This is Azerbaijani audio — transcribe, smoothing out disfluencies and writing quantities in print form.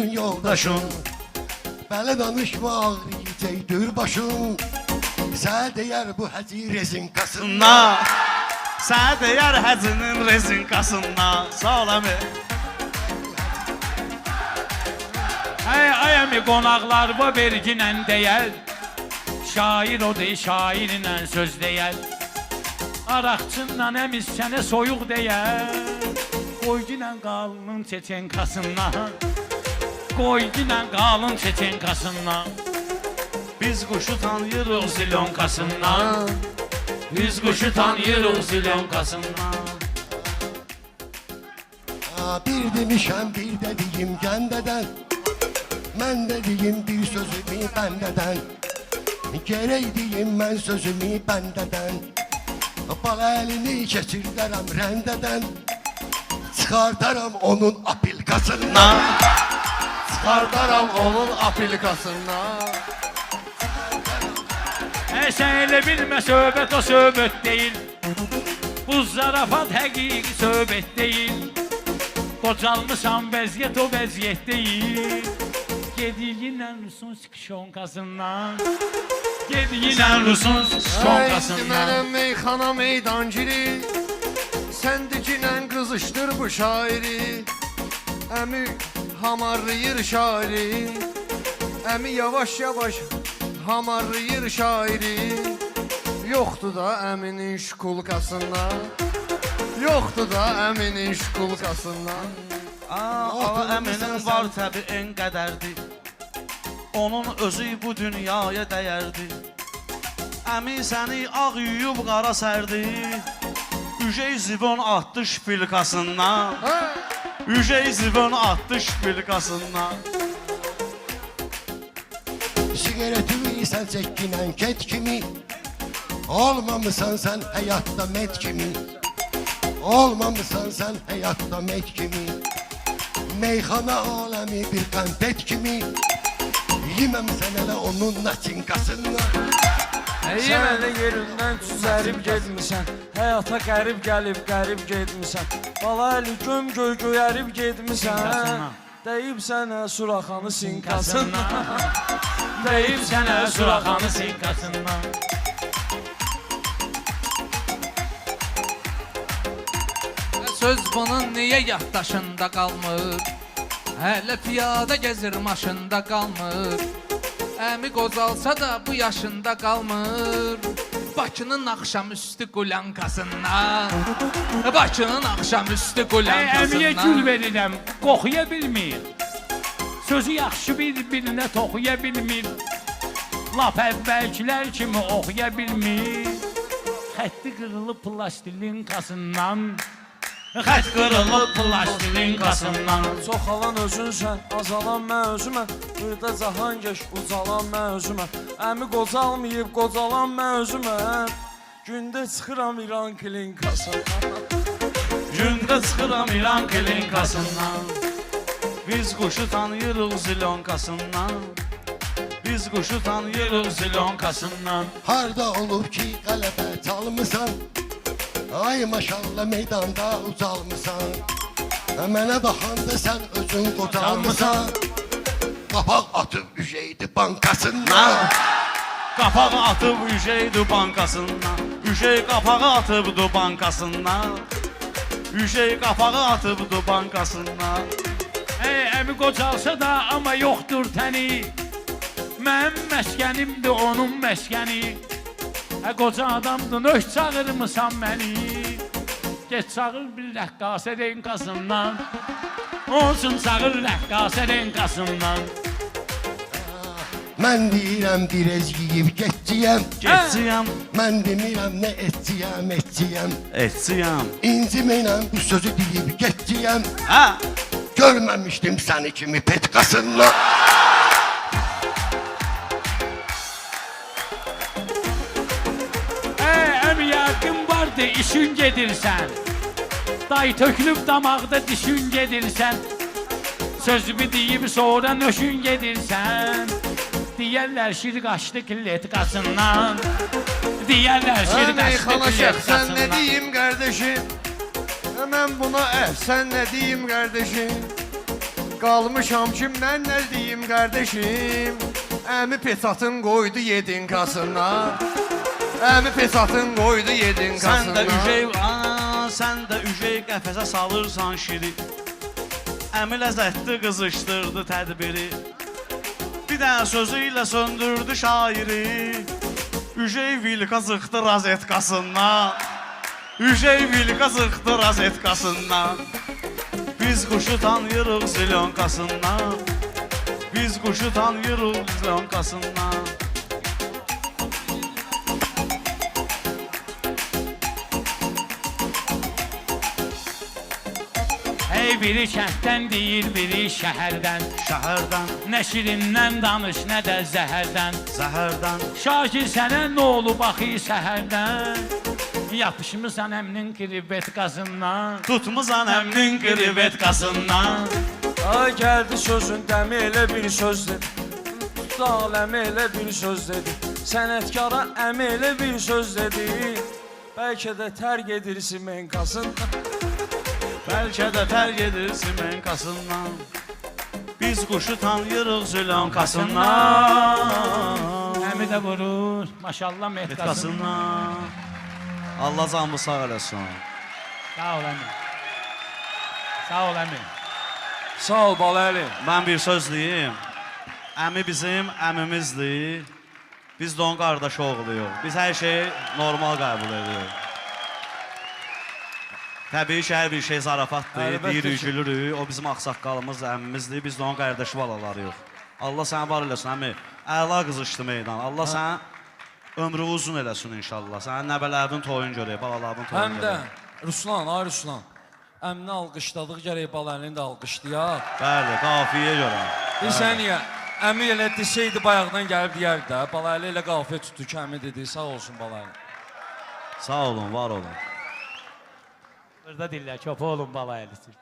bütün yoldaşın. Belə danışma ağrıyacaqdır başın. Sənə deyər bu həci rezinkasından. Sənə deyər həcinin rezinkasından. Sağ ol əmi. Ay əmi qonaqlar bu verginlə deyər. Şair o dey, şairlə söz deyər. Araqçından əmiz sənə soyuq deyər. Qoyginlə qalının çeçenkasından. Qoyginlə qalın çeçenkasından. Biz quşu tanıyırıq zilonkasından. Biz quşu tanıyırıq zilonkasından. Bir demişəm bir də deyim gəndədən. Mən də deyim bir sözümü bəndədən. Gerək deyim mən sözümü bəndədən. Bala əlini keçirdərəm rəndədən. Çıxardaram onun apilkasından. Çıxardaram onun aplikasından. Sən elə bilmə söhbət o söhbət deyil. Bu zarafat həqiqi söhbət deyil. Qocalmışam vəziyyət o vəziyyət deyil. Gediyinlə Rusun skişonkasından. Gediyinlə Rusun Indi skişonkasından. mənəm meyxana meydanciri. Səndikinlə qızışdır bu şairi. Əmi hamarlayır şairi. Əmi yavaş yavaş hamarlayır şairi. Yoxdur da əminin şkulkasından. Yoxdur da əminin şkulkasından. Əminin var təbi en qədərdir. Onun özü bu dünyaya dəyərdir. Əmi səni ağ yuyub qara sərdi. Ücey zivon atdı şpilkasından. Ücey zivon atdı şpilkasından. Sigaretimi sən çəkkinən ket kimi. Olmamısan sən həyatda met kimi. Olmamısan sən həyatda met kimi. Meyxana aləmi bir konfet kimi. Yeməmsən elə onun naçinkasından. Yemədə yerindən cüzərib getmişsən. Həyata qərib gəlib qərib getmişsən. Bala əli göm göy göyərib getmişsən. Deyib sənə suraxanı sinkasından. Deyib sənə suraxanı sinkasından. Söz bunun niyə yaddaşında qalmır? Hələ piyada gəzir maşında qalmır. Əmi qocalsa da bu yaşında qalmır. Bakının axşamüstü qulankasından. Bakının axşamüstü Əmiyə qulankasından. gül verirəm, qoxuya bilmir. Sözü yaxşı bir-birinə toxuya bilmir. Lap əvvəlkilər kimi oxuya bilmir. Xətti qırılıb plastilinkasından. Xət qırılıb plastilinkasından. Çoxalan özünsən, azalan mən özümə. Burada cahan geç, ucalan mən özümə. Əmi qocalmayıb, qocalan mən özümə. Gündə çıxıram İran klinkasından. Gündə çıxıram İran klinkasından. Biz quşu tanıyırıq zilonkasından. Biz quşu tanıyırıq zilonkasından. Harda olub ki qələbə çalmısan. Ay maşallah meydanda ucalmısan. Mənə baxanda sən özün qocalmısan. Qapaq atıb Üceydi bankasından. Qapağı atıb Üceydi bankasından. Ücey qapağı atıbdı bankasından. Ücey qapağı atıbdı bankasından. Əmi qocalsa da amma yoxdur təni. Mənim məskənimdir onun məskəni. Qoca adamdın, öş çağırmısan məni. Geç çağır bir rəqqasə renkasından. Olsun çağır rəqqasə renkasından. Mən deyirəm bir ezgiyib getciyəm. Geçsiyəm, Mən demirəm nə etciyəm, etciyəm. etsiyəm. İnciməylə bu sözü deyib getciyəm. Hə, Görməmişdim səni kimi petkasından. Əmi yəqin vardı işin gedirsən. Day tökülüb damaqda dişin gedirsən. Sözümü deyib sonra nöşün gedirsən. Deyərlər şir qaçdı kletqasından. Deyərlər şir qaçdı Meyxana şəxsən nə kletqasından. deyim qardeşim? Mən buna əhsən nə deyim qardeşim? Qalmışam ki mən nə deyim qardaşım. Əmi pesatın qoydu yedin kasına. Əmi pesatın qoydu yedin Sən kasına. də üşey, sən də üşey qəfəsə salırsan şiri. Əmi ləzzətli qızışdırdı tədbiri. Bir dənə sözü ilə söndürdü şairi. Üşey vilka zıxdı razetkasından. Üşey vilka zıxdı razetkasından. Biz quşu tanıyırıq zilonkasından. Biz quşu tanıyırıq zilonkasından. Hey biri kənddən deyir, biri şəhərdən. Şəhərdən, Nə şirindən danış, nə də zəhərdən. zəhərdən. Şakir sənə nə olub axı səhərdən? Yapışmısan əmnin krivetkasından. Tutmusan əmnin krivetkasından. Ay gəldi sözün dəmi elə bir söz dedi. Tutal əmi elə bir söz dedi. Sənətkara əmi elə bir söz dedi. Bəlkə də tərk edirsin menkasından. Bəlkə də tərk edirsin menkasından. Biz quşu tanıyırıq zilonkasından. Əmi də vurur, maşallah metkasından. Metkasından. Allah canımı sağ eləsin. Sağ ol əmi. Sağ ol əmi. Sağ ol Balaəli. Mən bir söz deyim. Əmi bizim əmimizdir. Biz də onun qardaş oğluyuq. Biz hər şeyi normal qəbul edirik. Təbii ki, hər bir şey zarafatdır, Əlbəttə deyirik, ki. gülürük. O bizim ağsaqqalımız, əmimizdir. Biz də onun qardaşı balalarıyıq. Allah səni var eləsin, əmi. Əla qızışdı meydan. Allah səni ömrü uzun eləsin inşallah. Sənin nəbələrin toyun görək, balaların toyun Həm də görək. Ruslan, ay Ruslan. Əmini alqışladıq, gərək Balaəlini də alqışlayaq. Bəli, qafiyə görə. Bilsən niyə? Əmi elə desəydi bayaqdan gəlib deyərdi də. Balaəli elə qafiyə tutdu ki, əmi dedi. Sağ olsun Balaəli. Sağ olun, var olun. Burada dillər, köpə olun bala elisi.